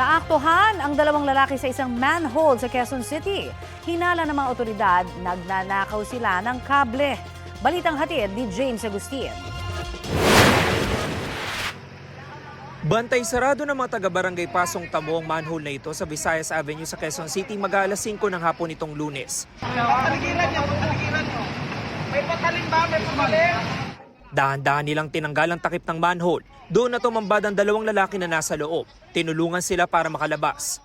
Naaktuhan ang dalawang lalaki sa isang manhole sa Quezon City. Hinala ng mga otoridad, nagnanakaw sila ng kable. Balitang hatid ni James Agustin. Bantay sarado ng mga taga-barangay Pasong Tamo ang manhole na ito sa Visayas Avenue sa Quezon City mag-aalas 5 ng hapon nitong Lunes. Pataligiran niyo. May patalim ba? May patalim? Dahan-dahan nilang tinanggal ang takip ng manhole. Doon na tumambad ang dalawang lalaki na nasa loob. Tinulungan sila para makalabas.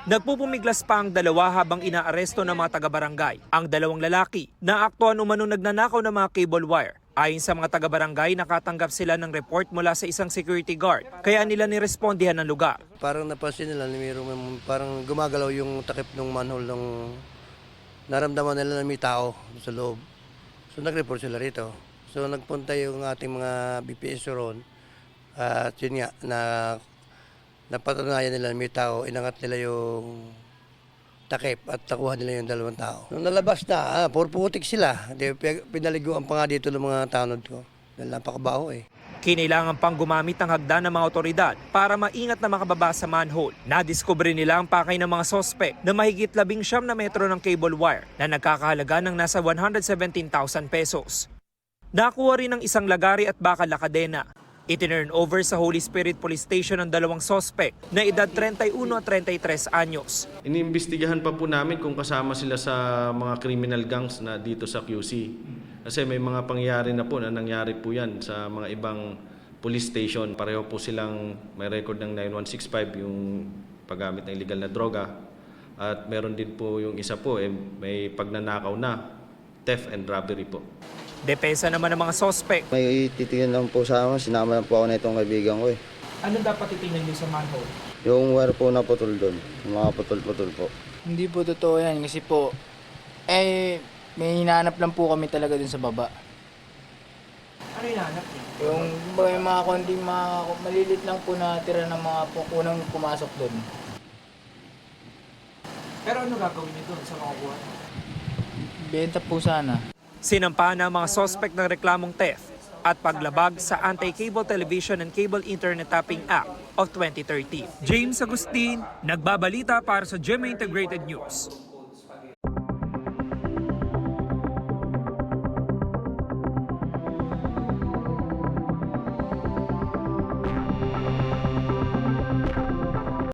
Nagpupumiglas pa ang dalawa habang inaaresto ng mga taga-barangay. Ang dalawang lalaki naaktuhan umano nagnanakaw ng mga cable wire. Ayon sa mga taga-barangay, nakatanggap sila ng report mula sa isang security guard. Kaya nila nirespondihan ng lugar. Parang napansin nila, parang gumagalaw yung takip ng manhole ng naramdaman nila na may tao sa loob. So nag-report sila rito. So nagpunta yung ating mga BPS ron at yun nga, napatunayan nila na may tao, inangat nila yung takip at nakuha nila yung dalawang tao. Nung nalabas na, purputik sila. Pinaliguan pa nga dito ng mga tanod ko. Dahil napakabaho eh. Kinailangan pang gumamit ng hagdan ng mga otoridad para maingat na makababa sa manhole. Nadiskubre nila ang pakay ng mga sospek na mahigit 19 na metro ng cable wire na nagkakahalaga ng nasa 117,000 pesos. Nakuha rin ng isang lagari at bakal na kadena. Itinurn over sa Holy Spirit Police Station ang dalawang sospek na edad 31 at 33 anyos. Iniimbestigahan pa po namin kung kasama sila sa mga criminal gangs na dito sa QC. Kasi may mga pangyayari na po na nangyari po yan sa mga ibang police station. Pareho po silang may record ng 9165 yung paggamit ng illegal na droga. At meron din po yung isa po, may pagnanakaw na, theft and robbery po. Depensa naman ng mga sospek. May titingin lang po sa amin, sinama lang po ako na itong kaibigan ko eh. Ano dapat titingnan niyo sa manhole? Yung wire po na putol doon, yung mga putol-putol po. Hindi po totoo yan kasi po, may hinahanap lang po kami talaga dun sa baba. Ano hinahanap niyo? Yung mga konting malilit lang po na tira ng mga unang pumasok dun. Pero ano gagawin niyo doon sa makukuha? Benta po sana. Sinampahan ng mga sospek ng reklamong theft at paglabag sa Anti-Cable Television and Cable Internet Tapping Act of 2013. James Agustin, nagbabalita para sa GMA Integrated News.